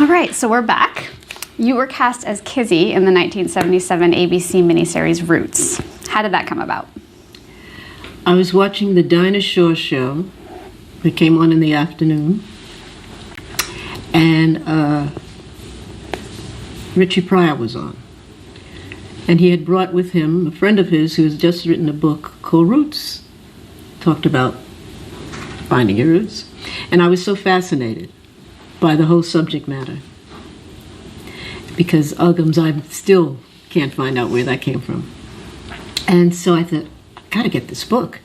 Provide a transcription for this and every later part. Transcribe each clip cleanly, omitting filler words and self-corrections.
All right, so we're back. You were cast as Kizzy in the 1977 ABC miniseries Roots. How did that come about? I was watching the Dinah Shore show that came on in the afternoon, and Richie Pryor was on. And he had brought with him a friend of his who has just written a book called Roots, talked about finding your roots. And I was so fascinated by the whole subject matter, because Uggams, I still can't find out where that came from. And so I thought, I gotta get this book.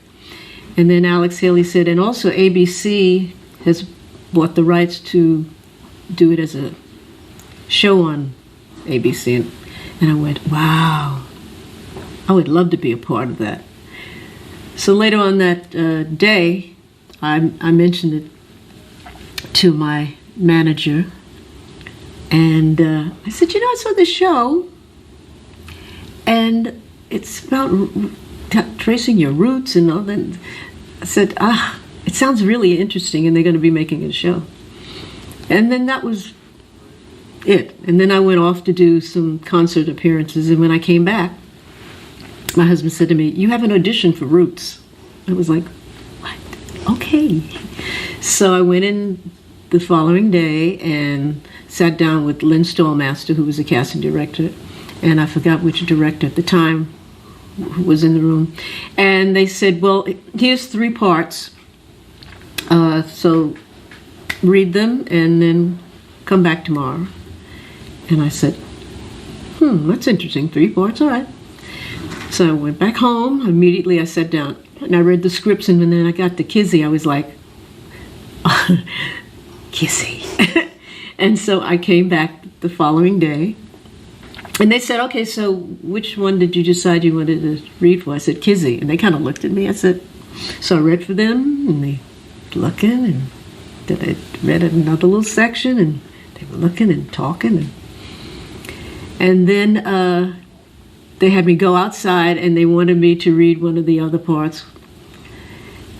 And then Alex Haley said, and also ABC has bought the rights to do it as a show on ABC. And I went, wow, I would love to be a part of that. So later on that day, I mentioned it to my manager, and I said, you know, I saw this show, and it's about tracing your roots and all that. I said, it sounds really interesting, and they're going to be making a show. And then that was it. And then I went off to do some concert appearances, and when I came back, my husband said to me, you have an audition for Roots. I was like, what? Okay. So I went in the following day and sat down with Lynn Stallmaster, who was the casting director, and I forgot which director at the time was in the room. And they said, well, here's 3 parts, so read them and then come back tomorrow. And I said, that's interesting, 3 parts, all right. So I went back home. Immediately I sat down and I read the scripts, and then I got to Kizzy. I was like, Kizzy. And so I came back the following day, and they said, okay, so which one did you decide you wanted to read for? I said, Kizzy. And they kind of looked at me. I said, so I read for them, and they were looking, and then I read another little section, and they were looking and talking. And then they had me go outside, and they wanted me to read one of the other parts.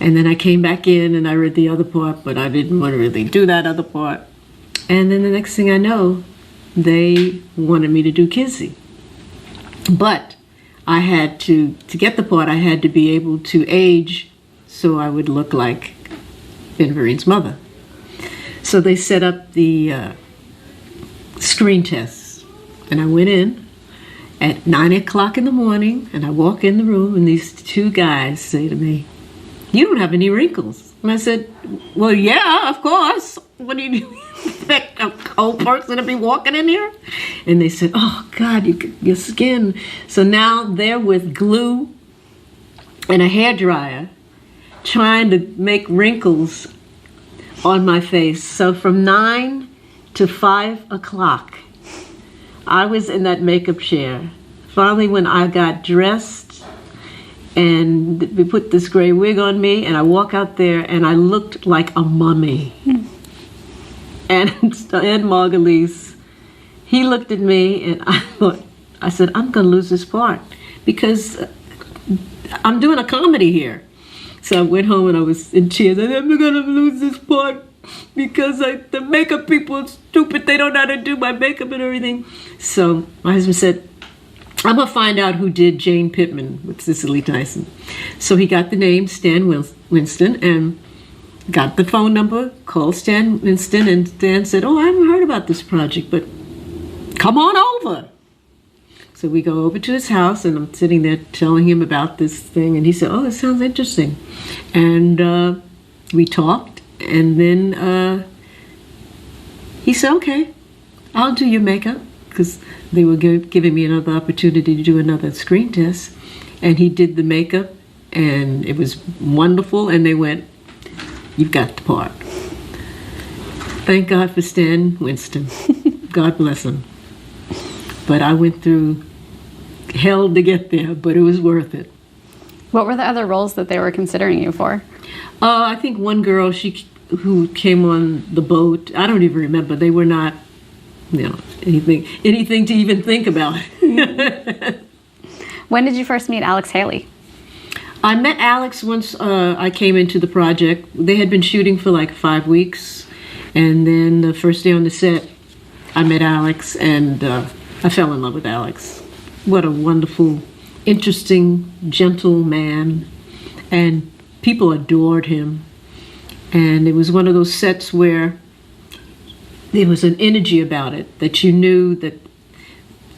And then I came back in, and I read the other part, but I didn't want to really do that other part. And then the next thing I know, they wanted me to do Kizzy. But I had to get the part, I had to be able to age so I would look like Ben Vereen's mother. So they set up the screen tests, and I went in at 9 o'clock in the morning, and I walk in the room, and these 2 guys say to me, you don't have any wrinkles. And I said, well, yeah, of course. What do you expect a old person to be walking in here? And they said, oh, God, your skin. So now they're with glue and a hairdryer trying to make wrinkles on my face. So from 9 to 5 o'clock, I was in that makeup chair. Finally, when I got dressed, and we put this gray wig on me, and I walk out there, and I looked like a mummy. And Ed Margulies, he looked at me, and I said, I'm going to lose this part, because I'm doing a comedy here. So I went home, and I was in tears. I said, I'm going to lose this part, because the makeup people are stupid. They don't know how to do my makeup and everything. So my husband said, I'm going to find out who did Jane Pittman with Cicely Tyson. So he got the name Stan Winston and got the phone number, called Stan Winston, and Stan said, oh, I haven't heard about this project, but come on over. So we go over to his house, and I'm sitting there telling him about this thing, and he said, oh, it sounds interesting. And we talked, and then he said, okay, I'll do your makeup, because they were giving me another opportunity to do another screen test. And he did the makeup, and it was wonderful, and they went, you've got the part. Thank God for Stan Winston. God bless him. But I went through hell to get there, but it was worth it. What were the other roles that they were considering you for? I think one girl, who came on the boat, I don't even remember. They were not, anything to even think about. When did you first meet Alex Haley? I met Alex once I came into the project. They had been shooting for like 5 weeks, and then the first day on the set, I met Alex, and I fell in love with Alex. What a wonderful, interesting, gentle man, and people adored him. And it was one of those sets where there was an energy about it that you knew that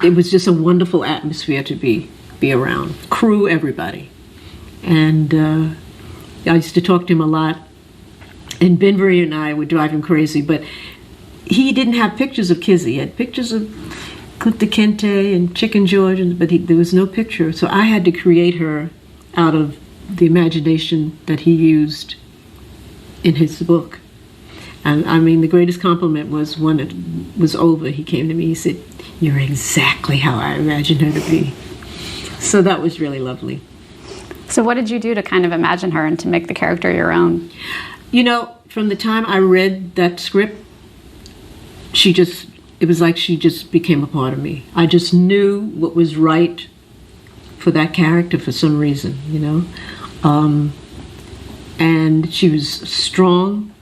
it was just a wonderful atmosphere to be around. Crew, everybody. And I used to talk to him a lot. And Benbury and I would drive him crazy, but he didn't have pictures of Kizzy. He had pictures of Kunta Kinte and Chicken George, but there was no picture. So I had to create her out of the imagination that he used in his book. And I mean, the greatest compliment was when it was over, he came to me, he said, "You're exactly how I imagined her to be." So that was really lovely. So what did you do to kind of imagine her and to make the character your own? You know, from the time I read that script, it was like she just became a part of me. I just knew what was right for that character for some reason, you know. And she was strong.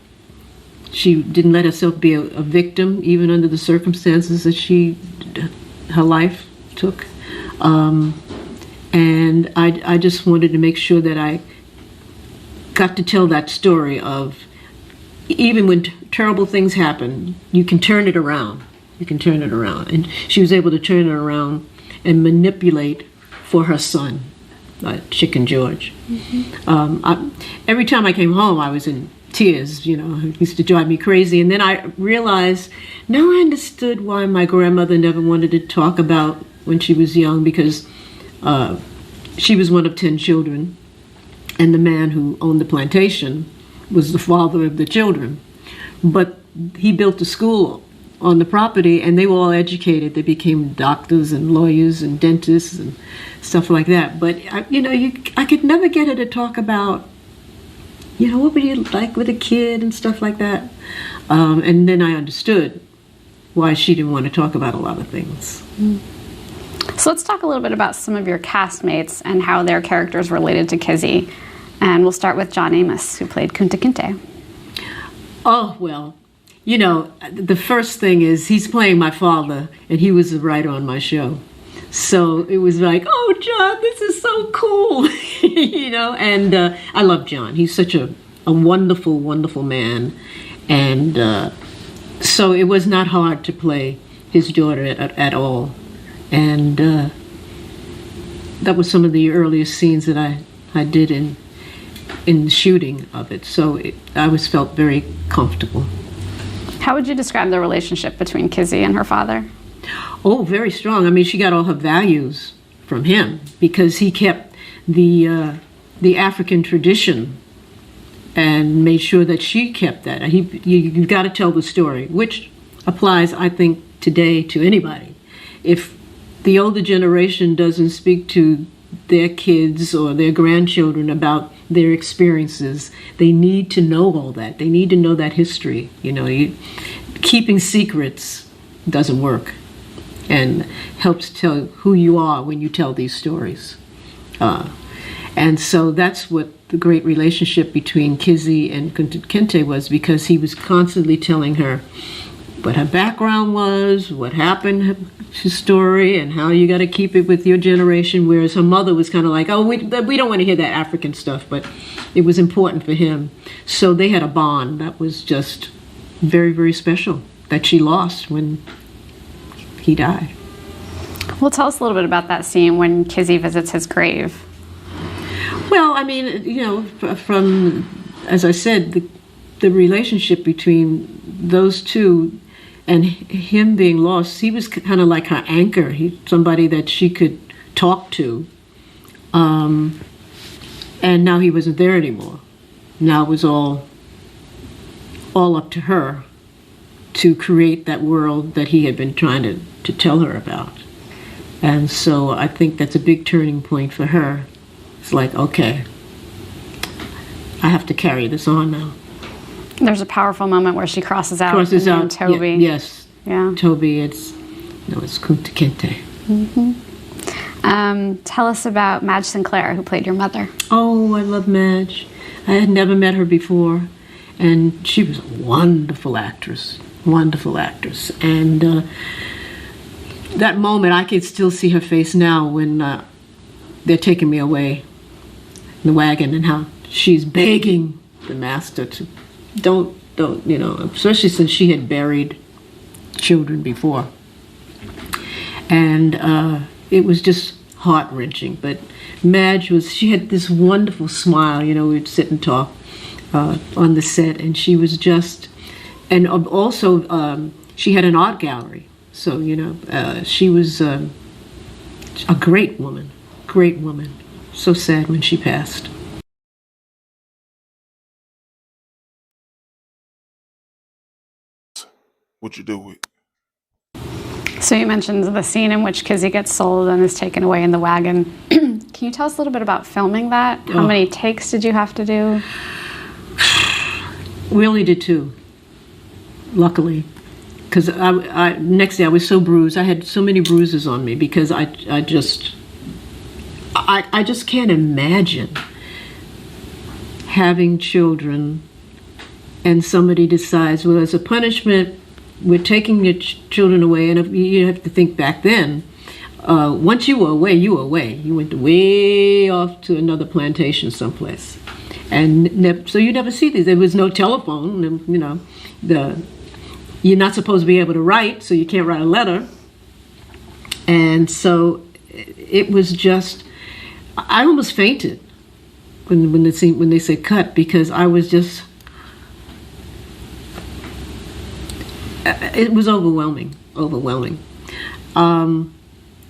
She didn't let herself be a victim, even under the circumstances that her life took. And I just wanted to make sure that I got to tell that story of, even when terrible things happen, you can turn it around. You can turn it around. And she was able to turn it around and manipulate for her son, Chicken George. Mm-hmm. Every time I came home, I was in tears, you know. It used to drive me crazy. And then I realized, now I understood why my grandmother never wanted to talk about when she was young, because she was one of 10 children, and the man who owned the plantation was the father of the children. But he built a school on the property, and they were all educated. They became doctors and lawyers and dentists and stuff like that. But I could never get her to talk about, what would you like with a kid and stuff like that. And then I understood why she didn't want to talk about a lot of things. So let's talk a little bit about some of your castmates and how their characters related to Kizzy. And we'll start with John Amos, who played Kunta Kinte. Oh, well, the first thing is he's playing my father, and he was the writer on my show. So it was like, oh, John, this is so cool, and I love John. He's such a wonderful, wonderful man. And so it was not hard to play his daughter at all. And that was some of the earliest scenes that I did in the shooting of it. So I felt very comfortable. How would you describe the relationship between Kizzy and her father? Oh, very strong. I mean, she got all her values from him because he kept the African tradition and made sure that she kept that. You got to tell the story, which applies, I think, today to anybody. If the older generation doesn't speak to their kids or their grandchildren about their experiences, they need to know all that. They need to know that history. Keeping secrets doesn't work, and helps tell who you are when you tell these stories. And so that's what the great relationship between Kizzy and Kunta Kinte was, because he was constantly telling her what her background was, what happened, his story, and how you got to keep it with your generation, whereas her mother was kind of like, oh, we don't want to hear that African stuff, but it was important for him. So they had a bond that was just very, very special, that she lost when he died. Well, tell us a little bit about that scene when Kizzy visits his grave. Well, I mean, from, as I said, the relationship between those two and him being lost, he was kind of like her anchor. Somebody that she could talk to. And now he wasn't there anymore. Now it was all up to her to create that world that he had been trying to tell her about. And so I think that's a big turning point for her. It's like, okay, I have to carry this on now. There's a powerful moment where she crosses out Toby. Yes. Yeah. Toby, it's Kunta Kinte. Mm-hmm. Tell us about Madge Sinclair, who played your mother. Oh, I love Madge. I had never met her before, and she was a wonderful actress. wonderful actress. And that moment, I can still see her face now when they're taking me away in the wagon, and how she's begging the master to don't, especially since she had buried children before. And it was just heart-wrenching. But Madge she had this wonderful smile. We'd sit and talk on the set, and she was just, and also she had an art gallery. So, she was a great woman. So sad when she passed. What you do with? So you mentioned the scene in which Kizzy gets sold and is taken away in the wagon. Can you tell us a little bit about filming that? How many takes did you have to do? We only did 2, luckily. Because next day I was so bruised. I had so many bruises on me because I just can't imagine having children and somebody decides, well, as a punishment, we're taking your children away. And you have to think back then, once you were away, you were away. You went way off to another plantation someplace. And so you never see these. There was no telephone, you're not supposed to be able to write, so you can't write a letter. And so it was just, I almost fainted when they said cut, because I was just, it was overwhelming.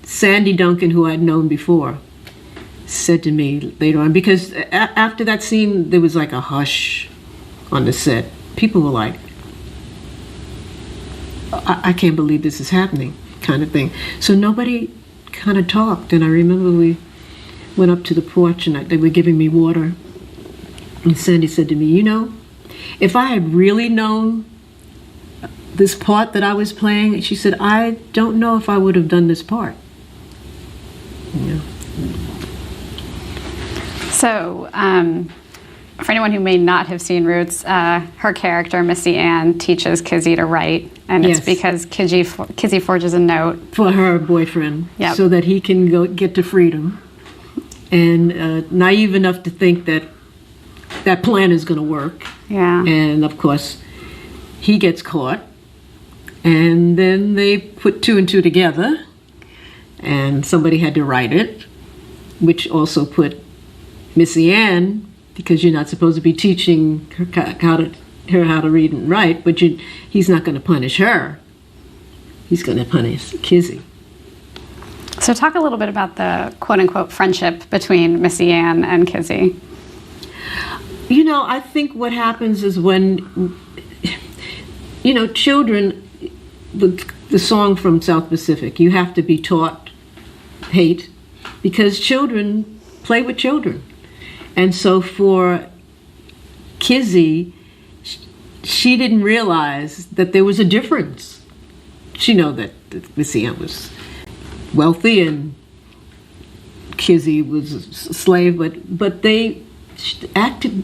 Sandy Duncan, who I'd known before, said to me later on, because after that scene, there was like a hush on the set. People were like, I can't believe this is happening, kind of thing. So nobody kind of talked. And I remember we went up to the porch and they were giving me water. And Sandy said to me, if I had really known this part that I was playing, she said, I don't know if I would have done this part. So, for anyone who may not have seen Roots, her character, Missy Ann, teaches Kizzy to write, and it's because Kizzy forges a note for her boyfriend, so that he can get to freedom. And naive enough to think that plan is going to work. Yeah. And of course, he gets caught, and then they put 2 and 2 together, and somebody had to write it, which also put Missy Ann, because you're not supposed to be teaching her how to read and write, but he's not going to punish her. He's going to punish Kizzy. So talk a little bit about the quote-unquote friendship between Missy Ann and Kizzy. I think what happens is when, children, the song from South Pacific, you have to be taught hate, because children play with children. And so for Kizzy, she didn't realize that there was a difference. She knew that Missy Ann was wealthy and Kizzy was a slave, but they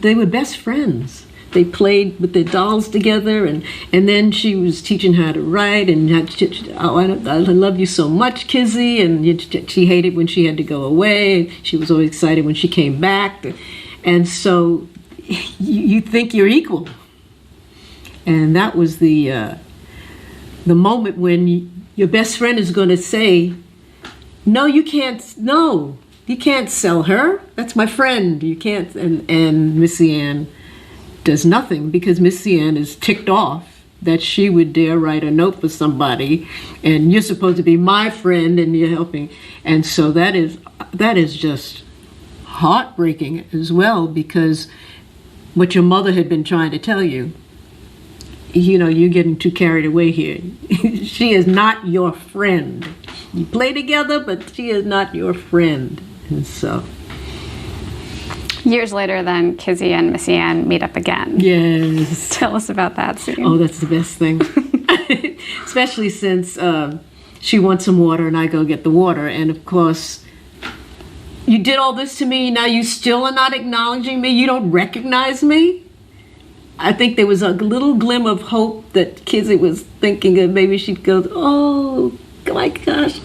were best friends. They played with their dolls together, and then she was teaching her how to write, and I love you so much, Kizzy, and she hated when she had to go away. She was always excited when she came back, and so you think you're equal. And that was the moment when your best friend is going to say, no, you can't sell her. That's my friend. You can't. And Missy Ann does nothing, because Missy Ann is ticked off that she would dare write a note for somebody, and you're supposed to be my friend and you're helping. And so that is just heartbreaking as well, because what your mother had been trying to tell you, you're getting too carried away here. She is not your friend. You play together, but she is not your friend. And so years later, then, Kizzy and Missy Ann meet up again. Yes. Tell us about that scene. Oh, that's the best thing. Especially since she wants some water and I go get the water. And of course, you did all this to me, now you still are not acknowledging me? You don't recognize me? I think there was a little glimmer of hope that Kizzy was thinking that maybe she'd go, oh my gosh,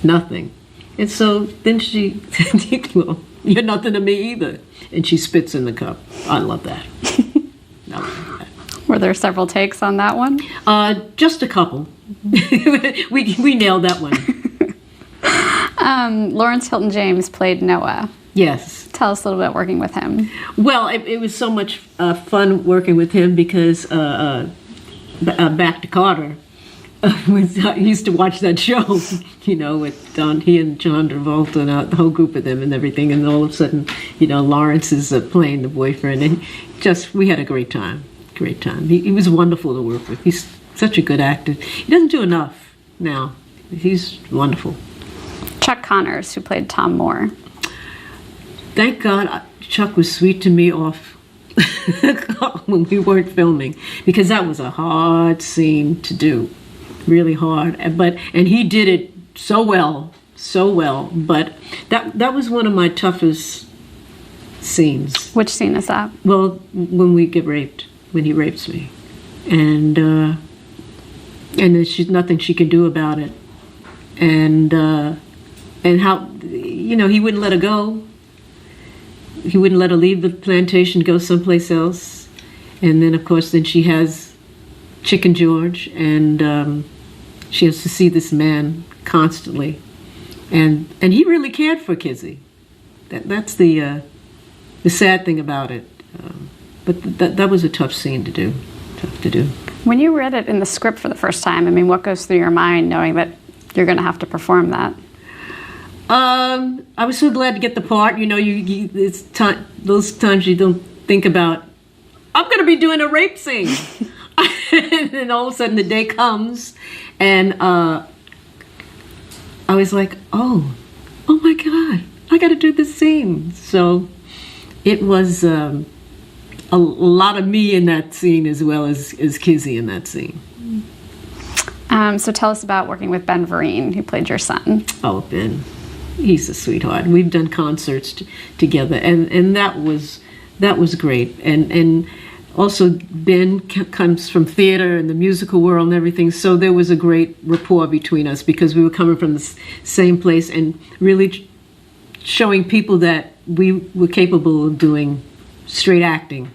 nothing. And so then she said, well, you're nothing to me either. And she spits in the cup. I love that. I love that. Were there several takes on that one? Just a couple. we nailed that one. Lawrence Hilton James played Noah. Yes. Tell us a little bit working with him. Well, it was so much fun working with him because Back to Carter, I used to watch that show, with he and John Travolta and the whole group of them and everything. And all of a sudden, Lawrence is playing the boyfriend. And we had a great time. Great time. He was wonderful to work with. He's such a good actor. He doesn't do enough now. He's wonderful. Chuck Connors, who played Tom Moore. Thank God Chuck was sweet to me off when we weren't filming, because that was a hard scene to do, really hard. And he did it so well. But that was one of my toughest scenes. Which scene is that? Well, when we get raped, when he rapes me, and there's nothing she can do about it, and how he wouldn't let her go. He wouldn't let her leave the plantation, go someplace else. And then, of course, she has Chicken George, and she has to see this man constantly. And he really cared for Kizzy. That's the sad thing about it. But that was a tough scene to do. Tough to do. When you read it in the script for the first time, what goes through your mind knowing that you're going to have to perform that? I was so glad to get the part. It's those times you don't think about, I'm going to be doing a rape scene. And then all of a sudden the day comes, and I was like, oh my God, I got to do this scene. So it was a lot of me in that scene as well as Kizzy in that scene. So tell us about working with Ben Vereen, who played your son. Oh, Ben. He's a sweetheart. We've done concerts together, and that was great. And also Ben comes from theater and the musical world and everything, so there was a great rapport between us because we were coming from the same place and really showing people that we were capable of doing straight acting,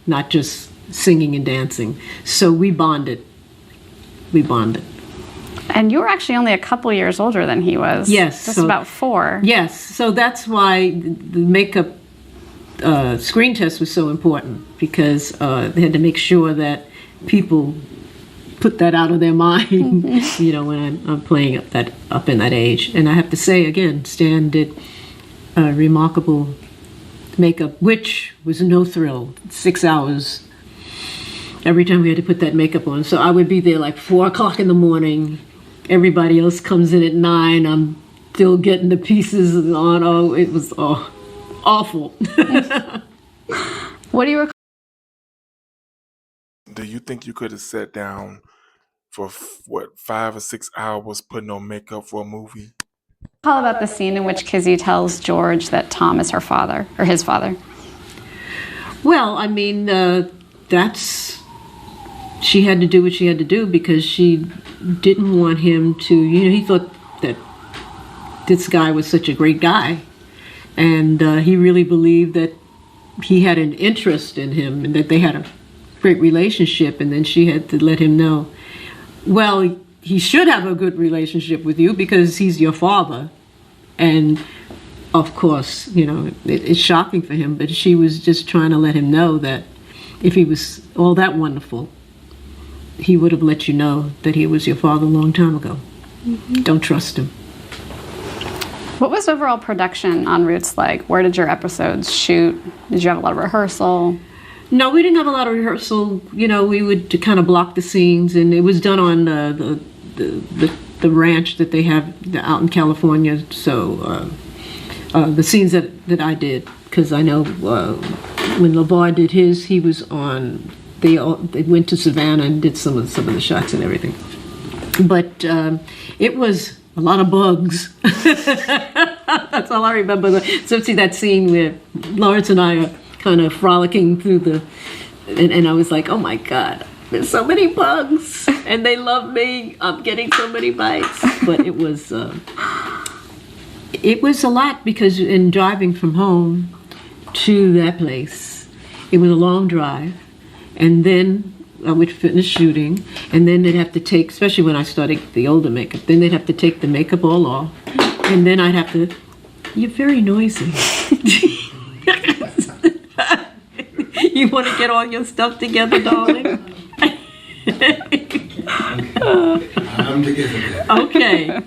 not just singing and dancing. So we bonded. And you were actually only a couple years older than he was. Yes. Just about 4. Yes. So that's why the makeup screen test was so important, because they had to make sure that people put that out of their mind, when I'm playing up in that age. And I have to say, again, Stan did remarkable makeup, which was no thrill. 6 hours every time we had to put that makeup on. So I would be there like 4 o'clock in the morning. Everybody else comes in at 9. I'm still getting the pieces on. Oh, it was awful. What do you recall? Do you think you could have sat down for 5 or 6 hours putting on makeup for a movie? Recall about the scene in which Kizzy tells George that Tom is her father, or his father. Well, she had to do what she had to do because she didn't want him to, he thought that this guy was such a great guy. And he really believed that he had an interest in him and that they had a great relationship. And then she had to let him know, well, he should have a good relationship with you because he's your father. And of course, it's shocking for him, but she was just trying to let him know that if he was all that wonderful, he would have let you know that he was your father a long time ago. Mm-hmm. Don't trust him. What was overall production on Roots like? Where did your episodes shoot? Did you have a lot of rehearsal? No, we didn't have a lot of rehearsal. We would kind of block the scenes, and it was done on the ranch that they have out in California. So the scenes that I did, because I know when LeVar did his, he was on. They went to Savannah and did some of the shots and everything. But it was a lot of bugs. That's all I remember. So see that scene where Lawrence and I are kind of frolicking through and I was like, oh my God, there's so many bugs, and they love me. I'm getting so many bites. But it was a lot, because in driving from home to that place, it was a long drive, and then I would finish shooting, and then they'd have to take, especially when I started the older makeup, then they'd have to take the makeup all off, and then I'd have to, you're very noisy. You want to get all your stuff together, darling? I'm together. Okay.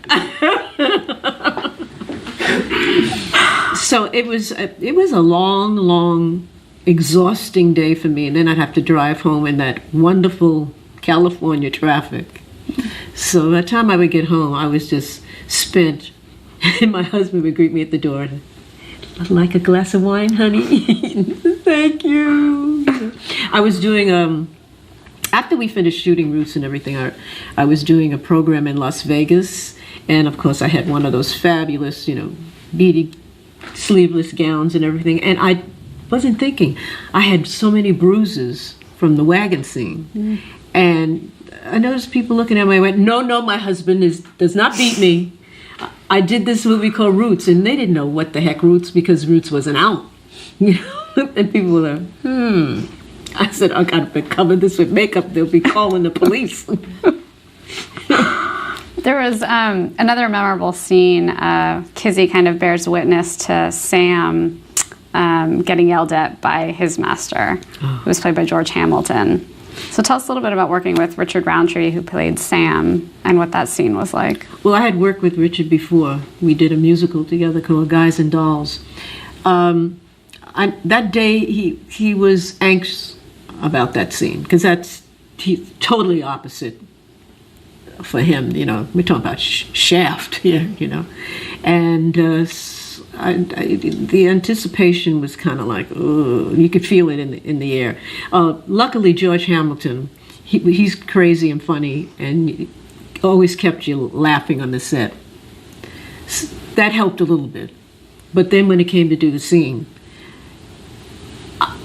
So it was a long, exhausting day for me, and then I'd have to drive home in that wonderful California traffic. So by the time I would get home, I was just spent, and my husband would greet me at the door. Like a glass of wine, honey? Thank you. I was doing, after we finished shooting Roots and everything, I was doing a program in Las Vegas, and of course I had one of those fabulous, beady sleeveless gowns and everything, and I wasn't thinking. I had so many bruises from the wagon scene, and I noticed people looking at me. I went, no, my husband does not beat me. I did this movie called Roots, and they didn't know what the heck Roots, because Roots wasn't out. And people were like, I said, I gotta cover this with makeup. They'll be calling the police. There was another memorable scene. Kizzy kind of bears witness to Sam getting yelled at by his master, who was played by George Hamilton. So tell us a little bit about working with Richard Roundtree, who played Sam, and what that scene was like. Well, I had worked with Richard before. We did a musical together called Guys and Dolls. That day, he was anxious about that scene, because he's totally opposite for him. We're talking about Shaft here, and the anticipation was kind of like, you could feel it in the air. Luckily, George Hamilton, he's crazy and funny, and always kept you laughing on the set. That helped a little bit. But then when it came to do the scene,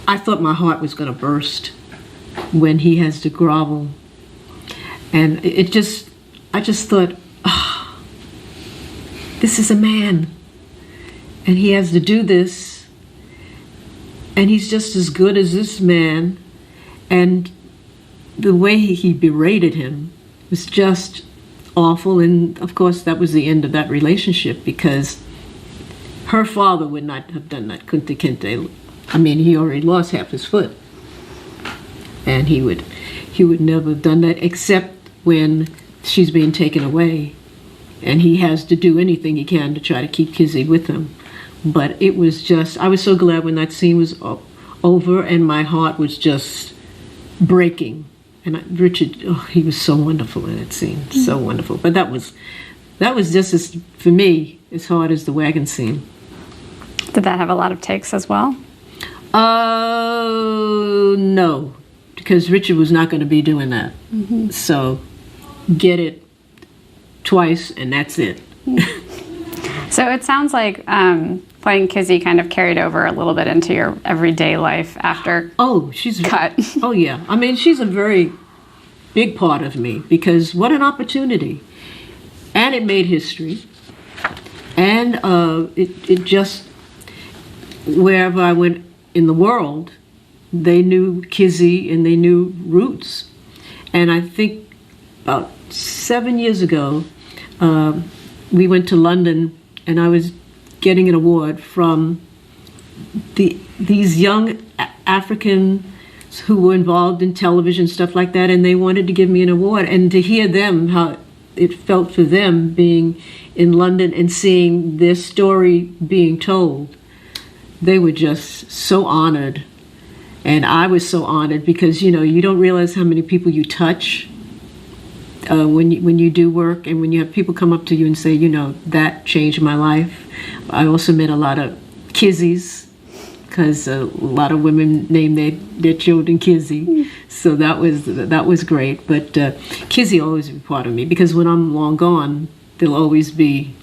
I thought my heart was going to burst when he has to grovel. And I just thought, this is a man. And he has to do this, and he's just as good as this man. And the way he berated him was just awful. And of course, that was the end of that relationship, because her father would not have done that. Kunta Kinte. I mean, he already lost half his foot, and he would never have done that, except when she's being taken away, and he has to do anything he can to try to keep Kizzy with him. But it was just, I was so glad when that scene was over, and my heart was just breaking. And Richard, he was so wonderful in that scene, so wonderful. But that was just, as, for me, as hard as the wagon scene. Did that have a lot of takes as well? No, because Richard was not going to be doing that. So get it twice, and that's it. So it sounds like playing Kizzy kind of carried over a little bit into your everyday life after she's cut. Oh, yeah. I mean, she's a very big part of me, because what an opportunity. And it made history. And it just, wherever I went in the world, they knew Kizzy and they knew Roots. And I think about 7 years ago, we went to London, and I was getting an award from these young Africans who were involved in television, stuff like that, and they wanted to give me an award. And to hear them, how it felt for them being in London and seeing their story being told, they were just so honored. And I was so honored, because, you don't realize how many people you touch when you do work, and when you have people come up to you and say, that changed my life. I also met a lot of Kizzys, because a lot of women name their children Kizzy. So that was great. But Kizzy always be part of me, because when I'm long gone, there'll always be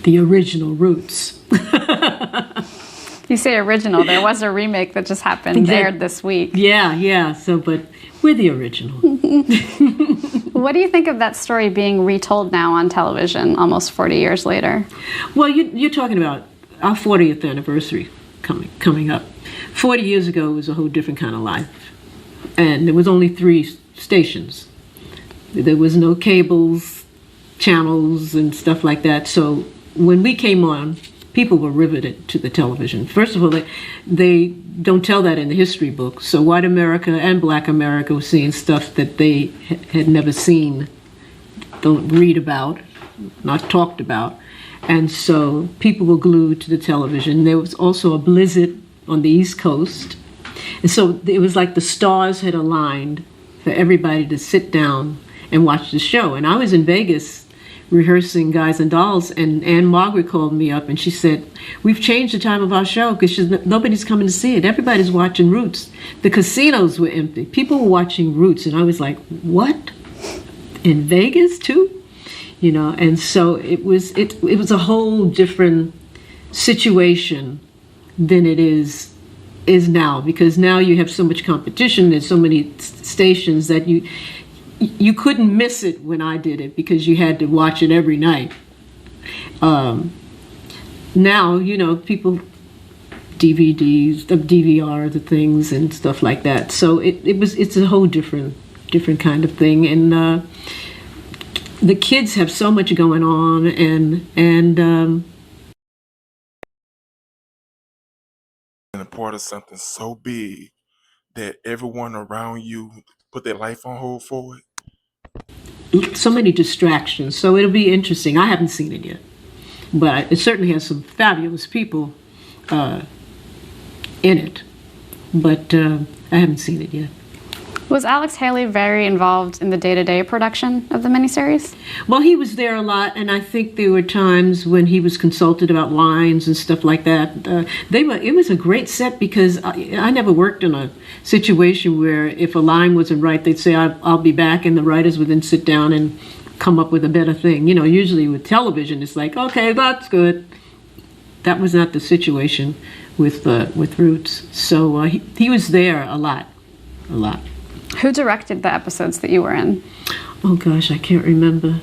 the original Roots. You say original. There was a remake that just happened, aired this week. Yeah. So, but we're the original. What do you think of that story being retold now on television, almost 40 years later? Well, you're talking about our 40th anniversary coming up. 40 years ago was a whole different kind of life. And there was only 3 stations. There was no cables, channels, and stuff like that. So when we came on, people were riveted to the television. First of all, they don't tell that in the history books. So white America and black America were seeing stuff that they had never seen, don't read about, not talked about. And so people were glued to the television. There was also a blizzard on the East Coast. And so it was like the stars had aligned for everybody to sit down and watch the show. And I was in Vegas rehearsing Guys and Dolls, and Anne Margaret called me up and she said, we've changed the time of our show because nobody's coming to see it. Everybody's watching Roots. The casinos were empty. People were watching Roots. And I was like, what? In Vegas too? You know, and so it was a whole different situation than it is now, because now you have so much competition. There's so many stations that you couldn't miss it when I did it because you had to watch it every night. Now, you know, people DVDs, the DVR, the things and stuff like that. So it's a whole different kind of thing, and the kids have so much going on, and a part of something so big that everyone around you put their life on hold for it. so many distractions. So it'll be interesting. I haven't seen it yet, but it certainly has some fabulous people in it. But I haven't seen it yet. Was Alex Haley very involved in the day-to-day production of the miniseries? Well, he was there a lot, and I think there were times when he was consulted about lines and stuff like that. It was a great set because I never worked in a situation where if a line wasn't right, they'd say, I'll be back, and the writers would then sit down and come up with a better thing. You know, usually with television, it's like, okay, that's good. That was not the situation with Roots. So he was there a lot. Who directed the episodes that you were in? Oh gosh, I can't remember.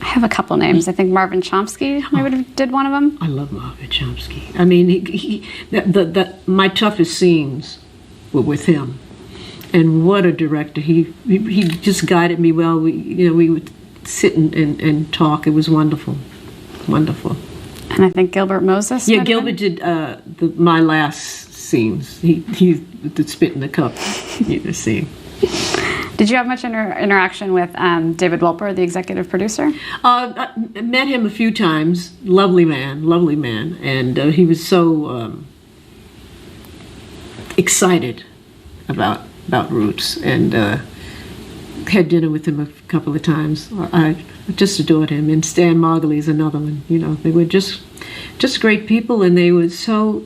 I have a couple names. I think Marvin Chomsky maybe did one of them. I love Marvin Chomsky. I mean, my toughest scenes were with him, and what a director! He just guided me well. We would sit and talk. It was wonderful. And I think Gilbert Moses. Yeah, Gilbert did my last scenes. He did Spit in the Cup scene. Did you have much interaction with David Wolper, the executive producer? I met him a few times. Lovely man, and he was so excited about Roots, and had dinner with him a couple of times. I just adored him, and Stan Margolese, another one. You know, they were just great people, and they were so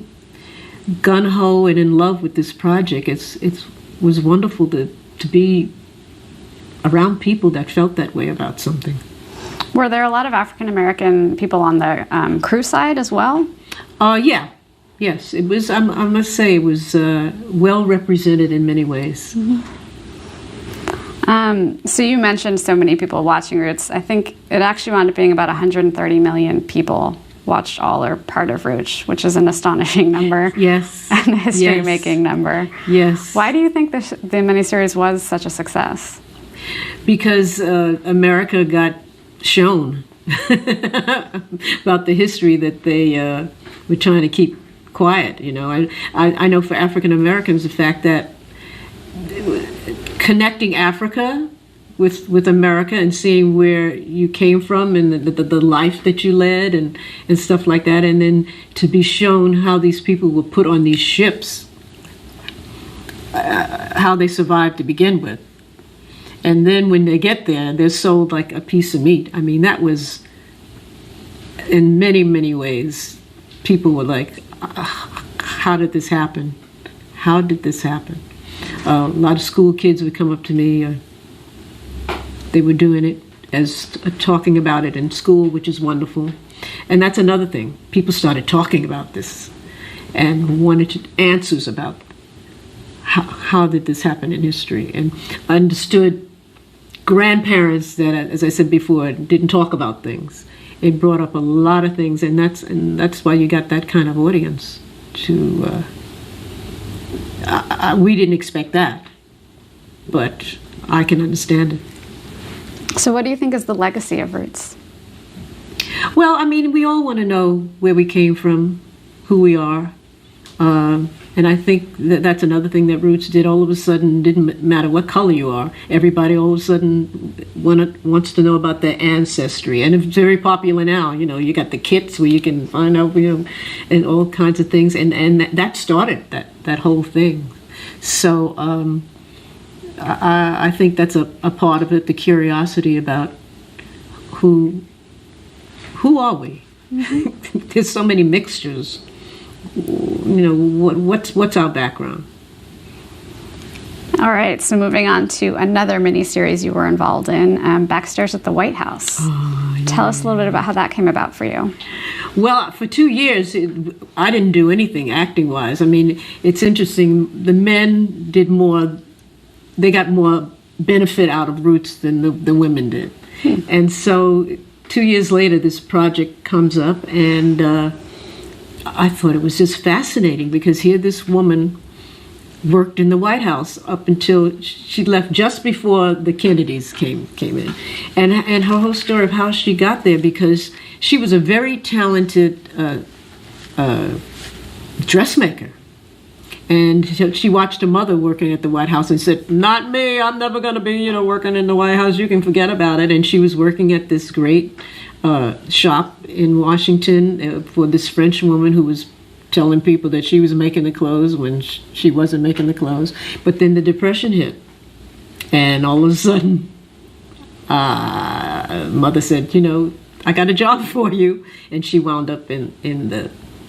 gung-ho and in love with this project. It was wonderful to be around people that felt that way about something. Were there a lot of African American people on the crew side as well? Yes, it was. I must say, it was well represented in many ways. Mm-hmm. So you mentioned so many people watching Roots. I think it actually wound up being about 130 million people watched all or part of Roots, which is an astonishing number. Yes. And a history-making number. Yes. Why do you think the miniseries was such a success? Because America got shown about the history that they were trying to keep quiet. You know, I know for African Americans, the fact that connecting Africa with America and seeing where you came from and the life that you led and stuff like that, and then to be shown how these people were put on these ships, how they survived to begin with. And then when they get there, they're sold like a piece of meat. I mean, that was, in many, many ways, people were like, how did this happen? How did this happen? A lot of school kids would come up to me. They were doing it as talking about it in school, which is wonderful. And that's another thing. People started talking about this. and wanted answers about how did this happen in history, and understood grandparents that, as I said before, didn't talk about things. It brought up a lot of things, and that's why you got that kind of audience. We didn't expect that, but I can understand it. So what do you think is the legacy of Roots? Well, I mean, we all want to know where we came from, who we are. And I think that's another thing that Roots did. All of a sudden, didn't matter what color you are, everybody all of a sudden wants to know about their ancestry. And it's very popular now. You know, you got the kits where you can find out, and all kinds of things. And that started that whole thing. So I think that's a part of it, the curiosity about who are we? Mm-hmm. There's so many mixtures. What's our background? All right, so moving on to another miniseries you were involved in, Backstairs at the White House. Oh, yeah. Tell us a little bit about how that came about for you. Well, for 2 years, I didn't do anything acting-wise. I mean, it's interesting. The men did more. They got more benefit out of Roots than the women did. And so 2 years later, this project comes up, and I thought it was just fascinating, because here this woman worked in the White House up until she left just before the Kennedys came in, and her whole story of how she got there, because she was a very talented dressmaker, and she watched her mother working at the White House and said, "Not me. I'm never going to be working in the White House. You can forget about it." And she was working at this great shop in Washington for this French woman who was telling people that she was making the clothes when she wasn't making the clothes. But then the Depression hit, and all of a sudden, mother said, "I got a job for you," and she wound up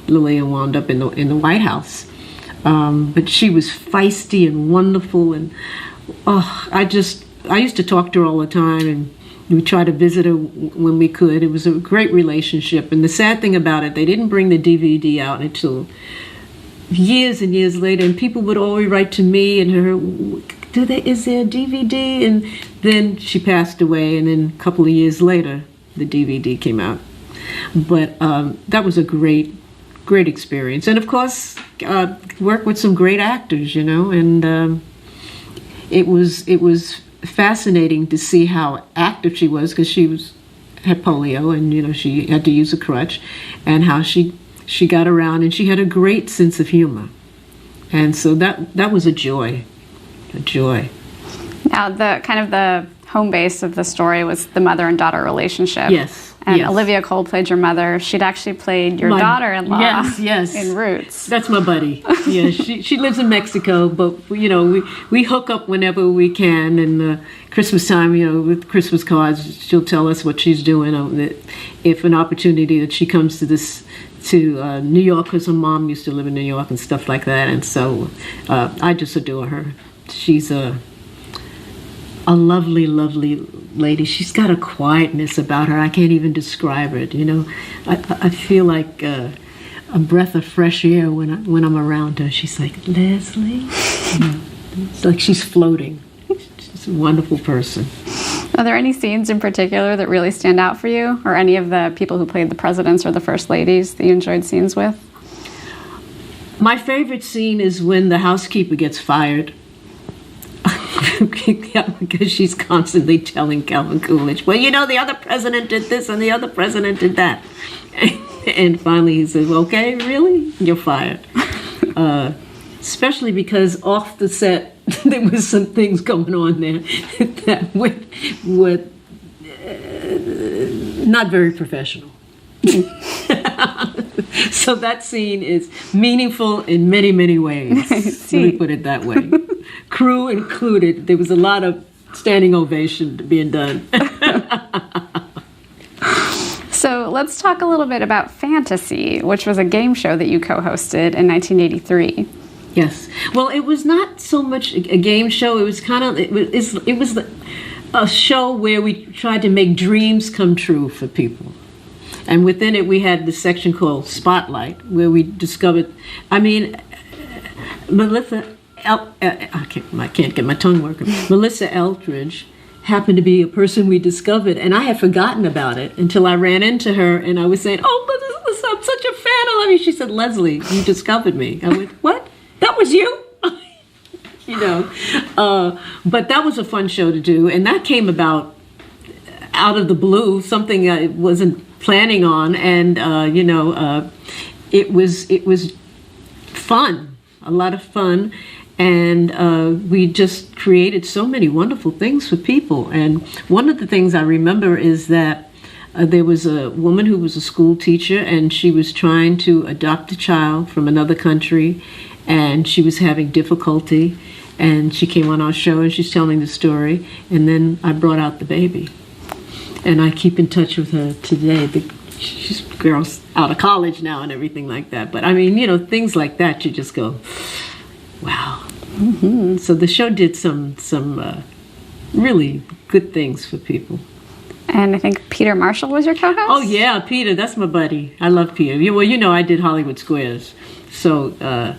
Lillian wound up in the White House. But she was feisty and wonderful, and I used to talk to her all the time, and we tried to visit her when we could. It was a great relationship. And the sad thing about it, they didn't bring the DVD out until years and years later. And people would always write to me and her, is there a DVD? And then she passed away. And then a couple of years later, the DVD came out. But that was a great experience. And of course, work with some great actors, and it was fascinating to see how active she was, because she had polio, and she had to use a crutch, and how she got around, and she had a great sense of humor, and so that was a joy. Now, the home base of the story was the mother and daughter relationship. Yes. And yes. Olivia Cole played your mother. She'd actually played your daughter-in-law. Yes. In Roots. That's my buddy. Yeah, she lives in Mexico, but we hook up whenever we can. And Christmas time, with Christmas cards, she'll tell us what she's doing. If an opportunity that she comes to New York, because her mom used to live in New York and stuff like that. And so I just adore her. She's a lovely, lovely lady. She's got a quietness about her. I can't even describe it. I feel like a breath of fresh air when I'm around her. She's like, "Leslie," it's like she's floating. She's a wonderful person. Are there any scenes in particular that really stand out for you, or any of the people who played the presidents or the first ladies that you enjoyed scenes with? My favorite scene is when the housekeeper gets fired. Because she's constantly telling Calvin Coolidge, "Well, the other president did this and the other president did that." And finally he says, "Okay, really? You're fired." Especially because off the set, there was some things going on there that were not very professional. So that scene is meaningful in many, many ways. Let me put it that way. Crew included, there was a lot of standing ovation being done. So let's talk a little bit about Fantasy, which was a game show that you co-hosted in 1983. Yes. Well, it was not so much a game show. It was a show where we tried to make dreams come true for people. And within it, we had this section called Spotlight, where we discovered, Melissa, I can't get my tongue working. Melissa Eldridge happened to be a person we discovered, and I had forgotten about it until I ran into her, and I was saying, "Oh, Melissa, I'm such a fan of you." She said, "Leslie, you discovered me." I went, "What? That was you?" But that was a fun show to do, and that came about out of the blue, something I wasn't planning on, and it was fun, a lot of fun, and we just created so many wonderful things for people. And one of the things I remember is that there was a woman who was a school teacher, and she was trying to adopt a child from another country, and she was having difficulty, and she came on our show and she's telling the story, and then I brought out the baby, and I keep in touch with her today. She's girls out of college now and everything like that, but things like that, you just go, wow. Mm-hmm. So the show did some really good things for people. And I think Peter Marshall was your co-host? Oh yeah, Peter, that's my buddy. I love Peter. Well, I did Hollywood Squares, so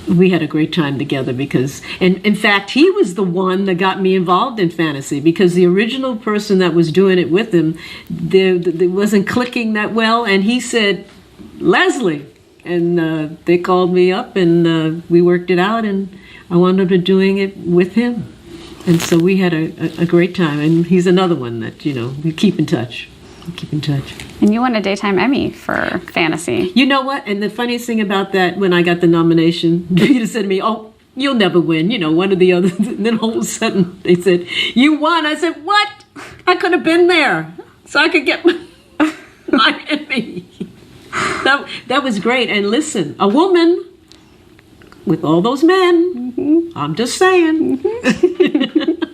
we had a great time together because, and in fact, he was the one that got me involved in fantasy, because the original person that was doing it with him, there wasn't clicking that well, and he said, "Leslie," and they called me up, and we worked it out, and I wound up doing it with him, and so we had a great time. And he's another one that we keep in touch. And you won a Daytime Emmy for fantasy. You know what? And the funniest thing about that, when I got the nomination, Peter said to me, "Oh, you'll never win, one or the other." And then all of a sudden they said, "You won." I said, "What? I could have been there so I could get my Emmy." That was great. And listen, a woman with all those men, mm-hmm. I'm just saying. Mm-hmm.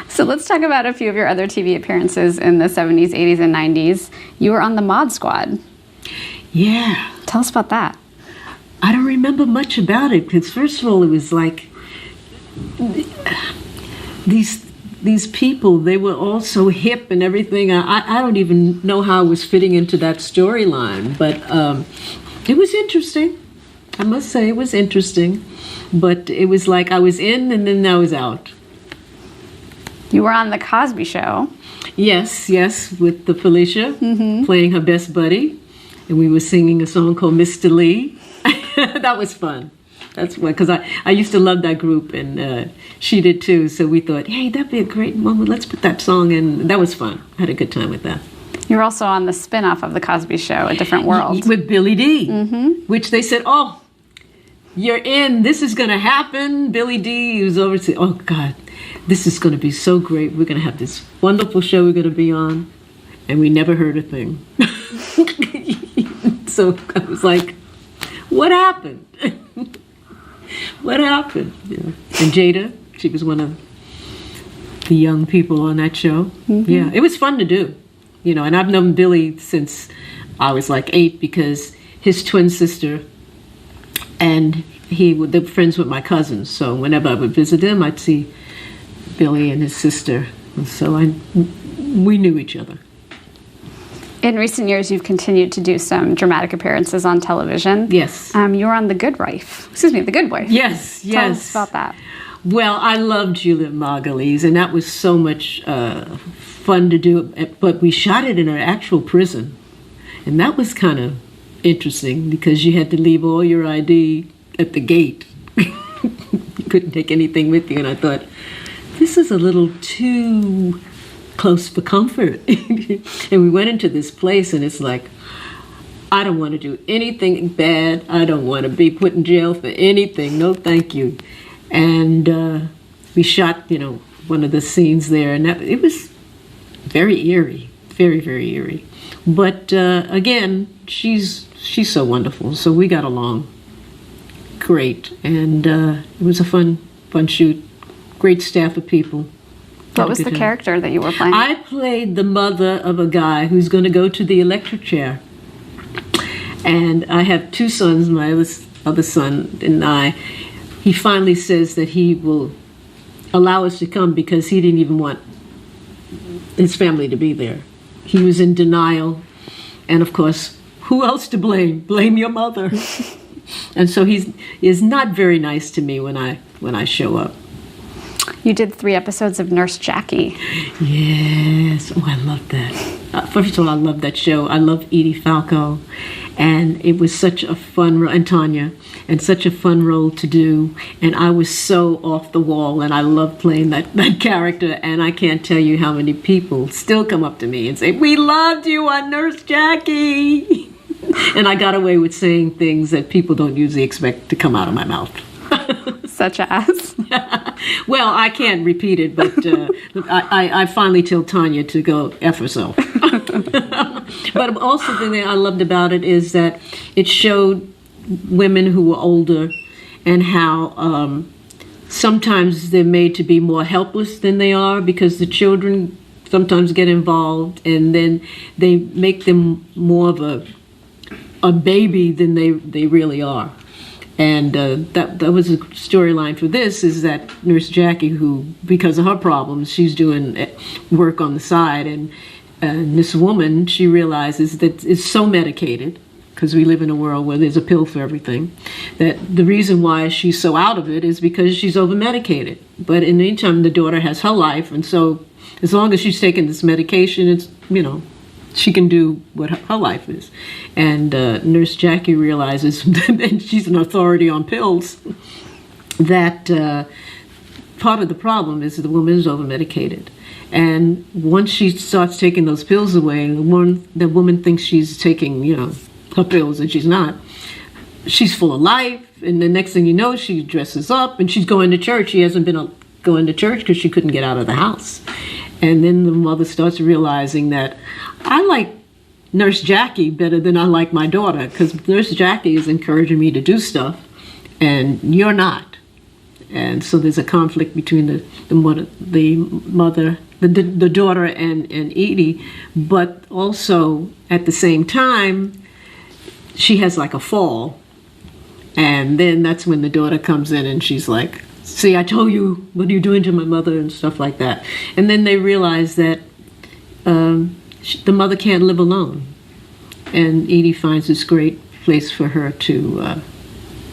So let's talk about a few of your other TV appearances in the 70s, 80s, and 90s. You were on the Mod Squad. Yeah. Tell us about that. I don't remember much about it, because first of all, it was like these people, they were all so hip and everything. I don't even know how I was fitting into that storyline, but it was interesting. I must say it was interesting, but it was like I was in and then I was out. You were on The Cosby Show. Yes, with the Felicia, mm-hmm. playing her best buddy. And we were singing a song called Mr. Lee. That was fun. That's what, because I used to love that group, and she did too. So we thought, hey, that'd be a great moment. Let's put that song in. That was fun. I had a good time with that. You were also on the spin-off of The Cosby Show, A Different World. With Billy D, mm-hmm. which they said, oh, you're in. This is going to happen. Billy D was over to say, oh, God. This is going to be so great. We're going to have this wonderful show we're going to be on. And we never heard a thing. So I was like, what happened? What happened? Yeah. And Jada, she was one of the young people on that show. Mm-hmm. Yeah, it was fun to do. And I've known Billy since I was like 8, because his twin sister and they were friends with my cousins. So whenever I would visit them, I'd see Billy and his sister, and so we knew each other. In recent years, you've continued to do some dramatic appearances on television. Yes. You were on The Good Wife. The Good Wife. Yes. Tell us about that. Well, I loved Juliet Margulies, and that was so much fun to do, but we shot it in an actual prison, and that was kind of interesting, because you had to leave all your ID at the gate. You couldn't take anything with you, and I thought, this is a little too close for comfort. And we went into this place, and it's like, I don't want to do anything bad. I don't want to be put in jail for anything. No, thank you. And we shot, one of the scenes there, and it was very eerie, very, very eerie. But again, she's so wonderful. So we got along great, and it was a fun shoot. Great staff of people. What was the character that you were playing? I played the mother of a guy who's going to go to the electric chair. And I have 2 sons, my other son and I. He finally says that he will allow us to come because he didn't even want his family to be there. he was in denial. And of course, who else to blame? Blame your mother. And so he is not very nice to me when I show up. You did 3 episodes of Nurse Jackie. Yes. Oh, I love that. First of all, I love that show. I love Edie Falco. And it was such a fun, and Tanya, and such a fun role to do. And I was so off the wall, and I loved playing that character. And I can't tell you how many people still come up to me and say, "We loved you on Nurse Jackie." And I got away with saying things that people don't usually expect to come out of my mouth. Such as? Well, I can't repeat it, but I finally tell Tanya to go F herself. But also the thing I loved about it is that it showed women who were older and how sometimes they're made to be more helpless than they are because the children sometimes get involved and then they make them more of a baby than they really are. And that was a storyline for this, is that Nurse Jackie, who, because of her problems, she's doing work on the side. And this woman, she realizes that it's so medicated, because we live in a world where there's a pill for everything, that the reason why she's so out of it is because she's over-medicated. But in the meantime, the daughter has her life. And so as long as she's taking this medication, it's, she can do what her life is. And Nurse Jackie realizes, and she's an authority on pills, that part of the problem is the woman is over-medicated. And once she starts taking those pills away, the woman thinks she's taking, her pills, and she's not. She's full of life, and the next thing you know, she dresses up, and she's going to church. She hasn't been going to church because she couldn't get out of the house. And then the mother starts realizing that I like Nurse Jackie better than I like my daughter, because Nurse Jackie is encouraging me to do stuff, and you're not. And so there's a conflict between the daughter and Edie, but also at the same time, she has like a fall. And then that's when the daughter comes in and she's like, "See, I told you, what are you doing to my mother?" and stuff like that. And then they realize that the mother can't live alone. And Edie finds this great place for her to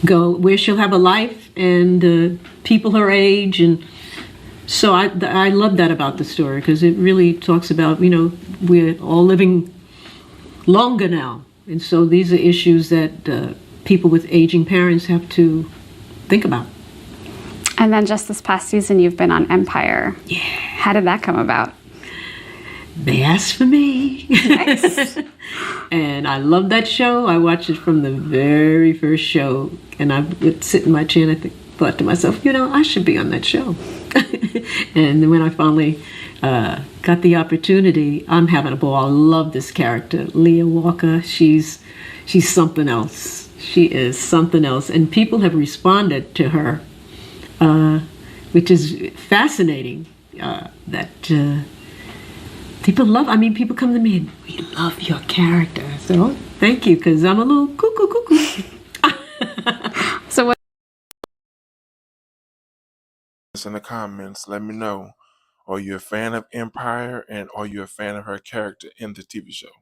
go, where she'll have a life and people her age. And so I love that about the story, because it really talks about, we're all living longer now. And so these are issues that people with aging parents have to think about. And then just this past season, you've been on Empire. Yeah. How did that come about? They asked for me. Nice. And I love that show. I watched it from the very first show. And I would sit in my chair and I thought to myself, I should be on that show. And then when I finally got the opportunity, I'm having a ball. I love this character, Leah Walker. She's something else. She is something else. And people have responded to her, which is fascinating, that people love. People come to me and, "We love your character." I said, "Oh, thank you," because I'm a little cuckoo. So what? In the comments, let me know. Are you a fan of Empire, and are you a fan of her character in the TV show?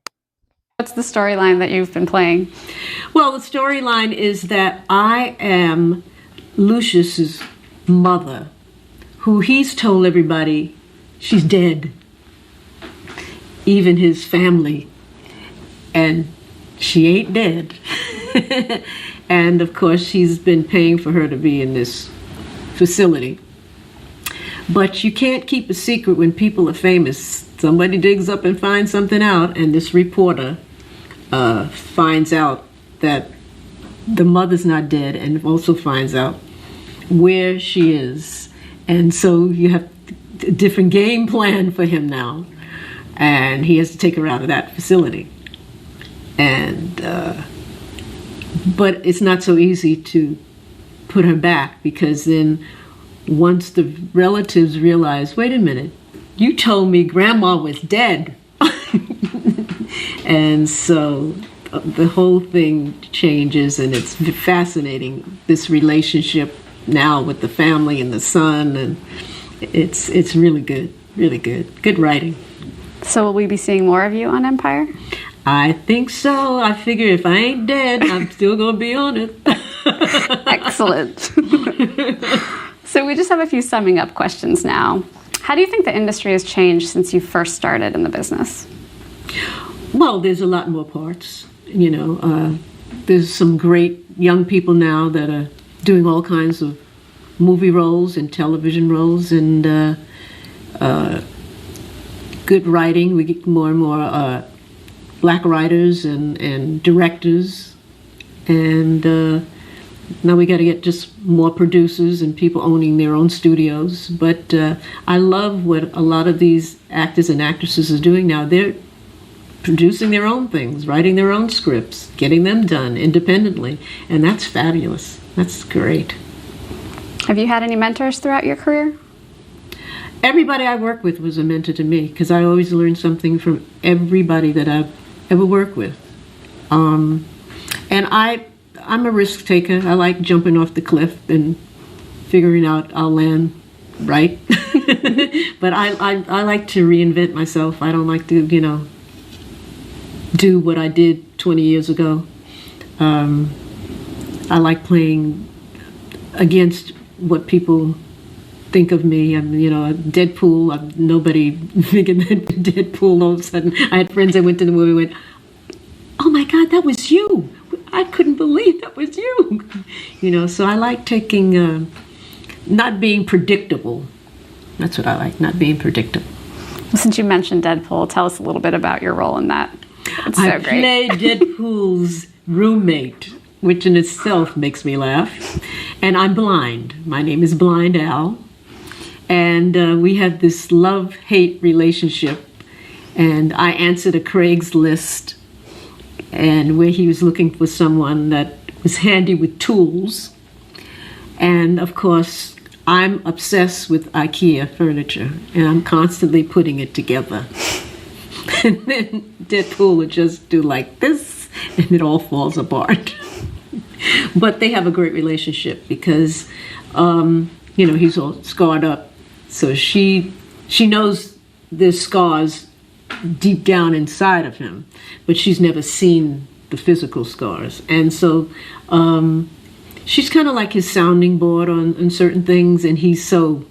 What's the storyline that you've been playing? Well, the storyline is that I am Lucius's mother, who he's told everybody she's dead, even his family, and she ain't dead. And of course, he's been paying for her to be in this facility. But you can't keep a secret when people are famous. Somebody digs up and finds something out, and this reporter finds out that the mother's not dead, and also finds out where she is. And so you have a different game plan for him now, and he has to take her out of that facility. And but it's not so easy to put her back, because then once the relatives realize, "Wait a minute, you told me grandma was dead." And so the whole thing changes, and it's fascinating, this relationship now with the family and the son, and it's really good, really good writing. So will we be seeing more of you on Empire? I think so. I figure if I ain't dead, I'm still going to be on it. Excellent. So we just have a few summing up questions now. How do you think the industry has changed since you first started in the business? Well, there's a lot more parts. There's some great young people now that are doing all kinds of movie roles and television roles, and good writing. We get more and more black writers and directors, and now we got to get just more producers and people owning their own studios. But I love what a lot of these actors and actresses are doing now. They're producing their own things, writing their own scripts, getting them done independently, and that's fabulous. That's great. Have you had any mentors throughout your career? Everybody I worked with was a mentor to me, because I always learned something from everybody that I've ever worked with. And I'm a risk taker. I like jumping off the cliff and figuring out I'll land right. But I like to reinvent myself. I don't like to, do what I did 20 years ago. I like playing against what people think of me. I'm, Deadpool. I'm nobody thinking that Deadpool. All of a sudden, I had friends that went to the movie and went, "Oh my God, that was you! I couldn't believe that was you." So I like taking, not being predictable. That's what I like, not being predictable. Well, since you mentioned Deadpool, tell us a little bit about your role in that. It's so I great. played Deadpool's roommate, which in itself makes me laugh. And I'm blind. My name is Blind Al. And we had this love-hate relationship. And I answered a Craigslist, and where he was looking for someone that was handy with tools. And of course, I'm obsessed with IKEA furniture, and I'm constantly putting it together. And then Deadpool would just do like this, and it all falls apart. But they have a great relationship because, he's all scarred up. So she knows there's scars deep down inside of him, but she's never seen the physical scars. And so she's kind of like his sounding board on certain things, and he's so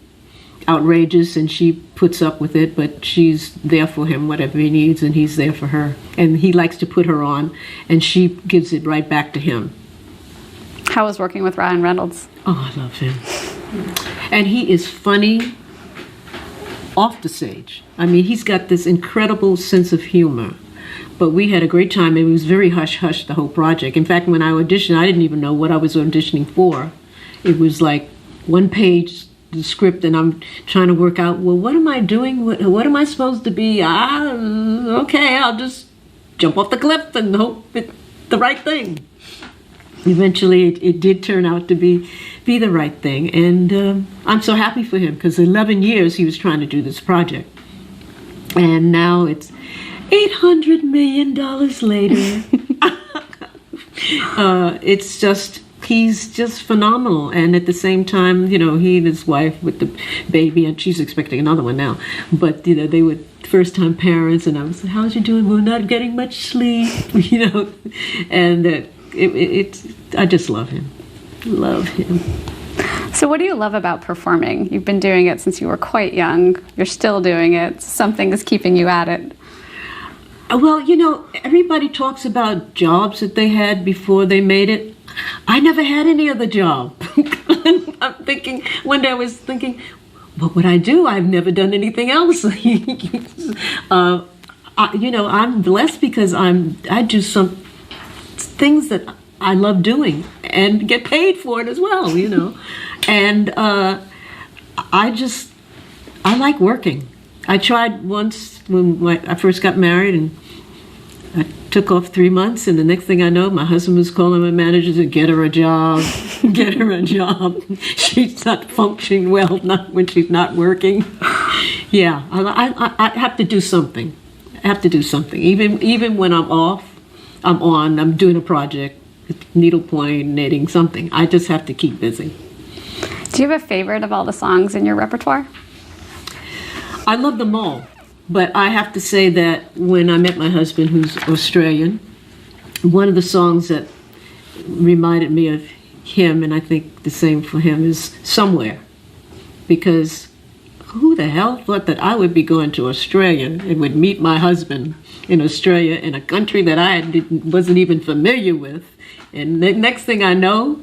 outrageous, and she puts up with it, but she's there for him, whatever he needs, and he's there for her. And he likes to put her on, and she gives it right back to him. How was working with Ryan Reynolds? Oh, I love him. And he is funny off the stage. I mean, he's got this incredible sense of humor. But we had a great time. It was very hush-hush, the whole project. In fact, when I auditioned, I didn't even know what I was auditioning for. It was like one page, the script, and I'm trying to work out, well, what am I doing? What am I supposed to be? Okay, I'll just jump off the cliff and hope it's the right thing. Eventually, it did turn out to be the right thing. And I'm so happy for him, because 11 years he was trying to do this project. And now it's $800 million later. It's just, he's just phenomenal. And at the same time, he and his wife with the baby, and she's expecting another one now. But, they were first-time parents, and I was like, how's you doing? We're not getting much sleep, And I just love him. Love him. So what do you love about performing? You've been doing it since you were quite young. You're still doing it. Something is keeping you at it. Well, everybody talks about jobs that they had before they made it. I never had any other job. I'm thinking, one day I was thinking, what would I do? I've never done anything else. I'm blessed because I do some things that I love doing and get paid for it as well, And I like working. I tried once when I first got married, and I took off 3 months, and the next thing I know, my husband was calling my manager to get her a job, get her a job. She's not functioning well, not when she's not working. Yeah, I have to do something. I have to do something. Even when I'm off, I'm doing a project, needlepoint, knitting, something. I just have to keep busy. Do you have a favorite of all the songs in your repertoire? I love them all. But I have to say that when I met my husband, who's Australian, one of the songs that reminded me of him, and I think the same for him, is Somewhere. Because who the hell thought that I would be going to Australia and would meet my husband in Australia, in a country that I wasn't even familiar with? And the next thing I know,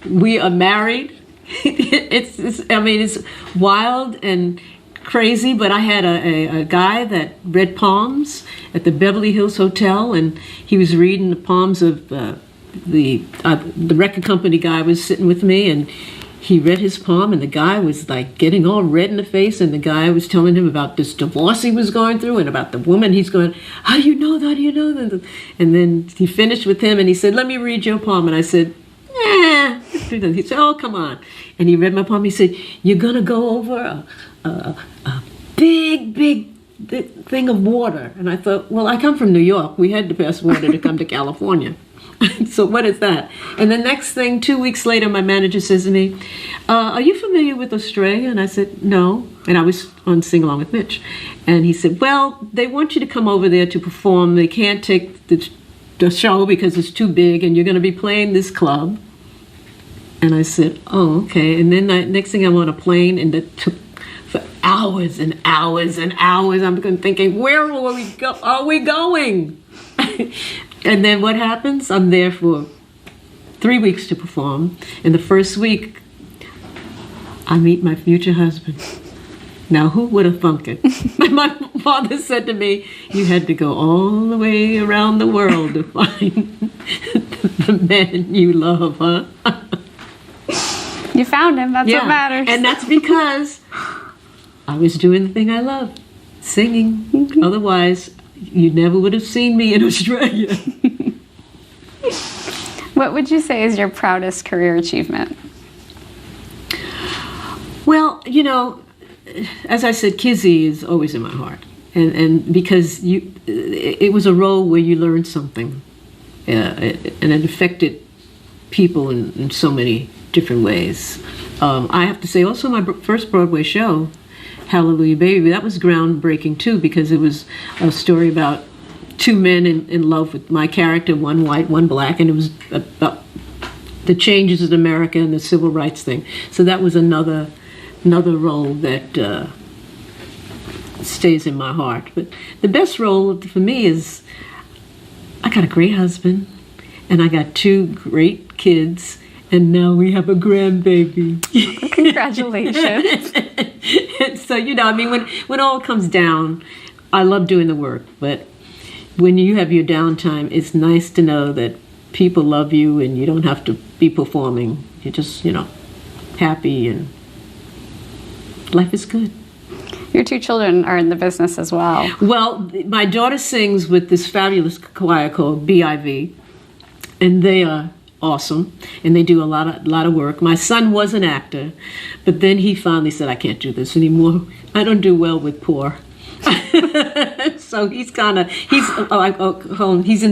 we are married. It's wild and crazy, but I had a guy that read palms at the Beverly Hills Hotel, and he was reading the palms of the record company guy was sitting with me, and he read his palm, and the guy was like getting all red in the face, and the guy was telling him about this divorce he was going through and about the woman he's going, how do you know that? How do you know that? And then he finished with him, and he said, let me read your palm. And I said, eh. He said, oh, come on. And he read my palm. He said, you're going to go over a big thing of water. And I thought, well, I come from New York. We had to pass water to come to California. So what is that? And the next thing, 2 weeks later, my manager says to me, are you familiar with Australia? And I said, no. And I was on Sing Along with Mitch. And he said, well, they want you to come over there to perform. They can't take the show because it's too big, and you're going to be playing this club. And I said, oh, okay. And then next thing I'm on a plane, and it took for hours and hours and hours. I'm thinking, where are we going? And then what happens? I'm there for 3 weeks to perform. And the first week, I meet my future husband. Now, who would have thunk it? My father said to me, you had to go all the way around the world to find the man you love, huh? You found him. That's what matters. And that's because I was doing the thing I love, singing. Mm-hmm. Otherwise, you never would have seen me in Australia. What would you say is your proudest career achievement? Well, as I said, Kizzy is always in my heart. And because it was a role where you learned something. And it affected people in so many different ways. I have to say also my first Broadway show, Hallelujah Baby, that was groundbreaking too, because it was a story about two men in love with my character, one white, one black, and it was about the changes in America and the civil rights thing. So that was another role that stays in my heart. But the best role for me is I got a great husband, and I got 2 great kids, and now we have a grandbaby. Congratulations. So, when all comes down, I love doing the work, but when you have your downtime, it's nice to know that people love you and you don't have to be performing. You're just, happy, and life is good. Your 2 children are in the business as well. Well, my daughter sings with this fabulous choir called BIV, and they are awesome, and they do a lot of work. My son was an actor, but then he finally said, I can't do this anymore. I don't do well with poor. So he's in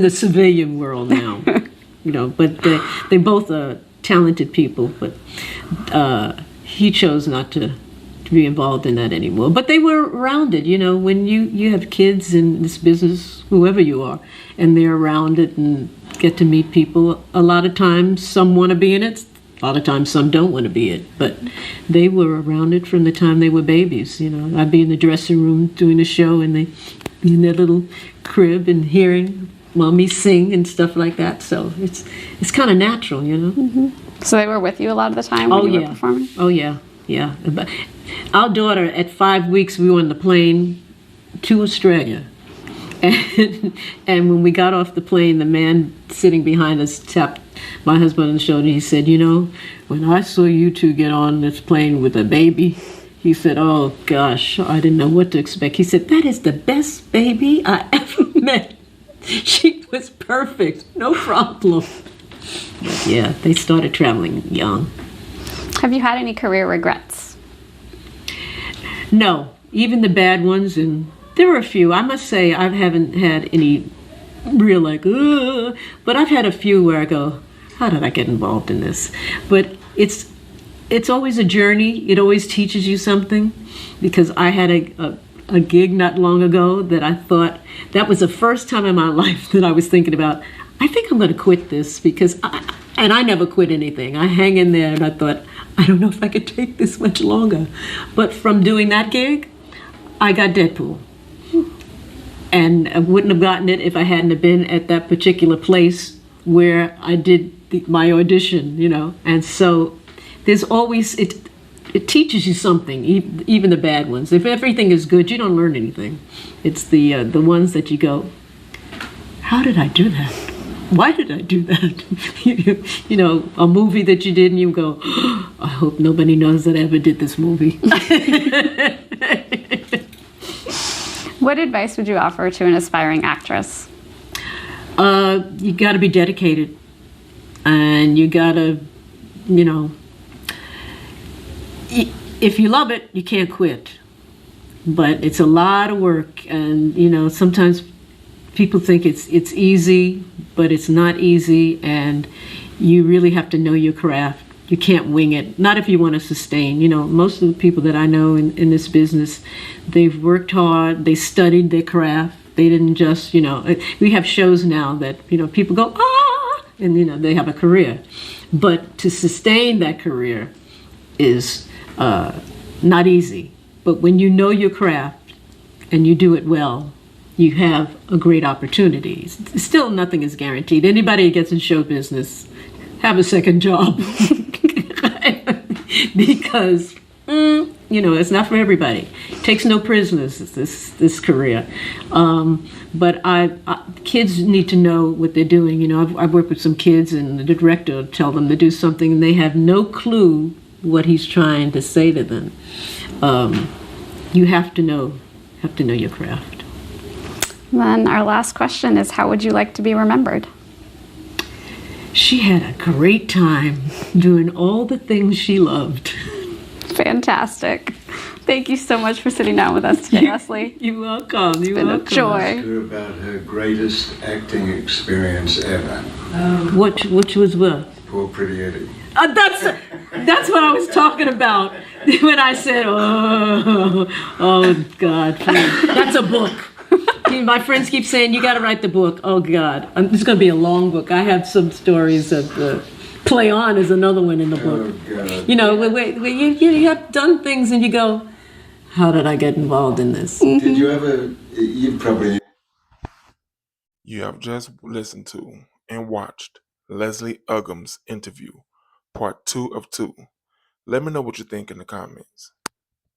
the civilian world now. But they both are talented people, but he chose not to be involved in that anymore. But they were around it, when you have kids in this business, whoever you are, and they're around it and get to meet people. A lot of times some want to be in it, a lot of times some don't want to be it, but they were around it from the time they were babies. I'd be in the dressing room doing a show, and they be in their little crib and hearing mommy sing and stuff like that. So it's kind of natural, Mm-hmm. So they were with you a lot of the time when you were performing? Oh yeah. But our daughter, at 5 weeks, we were on the plane to Australia. And when we got off the plane, the man sitting behind us tapped my husband on the shoulder. He said, when I saw you 2 get on this plane with a baby, he said, oh gosh, I didn't know what to expect. He said, that is the best baby I ever met. She was perfect, no problem. But yeah, they started traveling young. Have you had any career regrets? No, even the bad ones, and there were a few. I must say I haven't had any real but I've had a few where I go, how did I get involved in this? But it's always a journey. It always teaches you something, because I had a gig not long ago that I thought, that was the first time in my life that I was thinking about, I think I'm going to quit this because I never quit anything. I hang in there, and I thought, I don't know if I could take this much longer. But from doing that gig, I got Deadpool. And I wouldn't have gotten it if I hadn't have been at that particular place where I did my audition, you know. And so there's always, it teaches you something, even the bad ones. If everything is good, you don't learn anything. It's the ones that you go, how did I do that? Why did I do that? You know, a movie that you did and you go, oh, I hope nobody knows that I ever did this movie. What advice would you offer to an aspiring actress? You got to be dedicated, and you got to, you know, if you love it, you can't quit. But it's a lot of work, and you know, sometimes people think it's easy, but it's not easy, and you really have to know your craft. You can't wing it, not if you want to sustain. You know, most of the people that I know in this business, they've worked hard, they studied their craft. They didn't just, you know, we have shows now that, you know, people go, ah, and, you know, they have a career. But to sustain that career is not easy. But when you know your craft and you do it well, you have a great opportunity. Still, nothing is guaranteed. Anybody who gets in show business, have a second job. Because, you know, it's not for everybody. It takes no prisoners, this career. But kids need to know what they're doing. You know, I've worked with some kids, and the director will tell them to do something, and they have no clue what he's trying to say to them. You have to know your craft. Then our last question is, how would you like to be remembered? She had a great time doing all the things she loved. Fantastic. Thank you so much for sitting down with us today, Leslie. You're welcome. It's been a joy. Ask her about her greatest acting experience ever. Which was what? Poor Pretty Eddie. That's what I was talking about when I said, oh God, please. That's a book. My friends keep saying, you got to write the book. Oh God, it's going to be a long book. I have some stories of Play On is another one in the book. Oh God. You know, where you have done things and you go, how did I get involved in this? Did you ever, You have just listened to and watched Leslie Uggams' interview, part 2 of 2. Let me know what you think in the comments.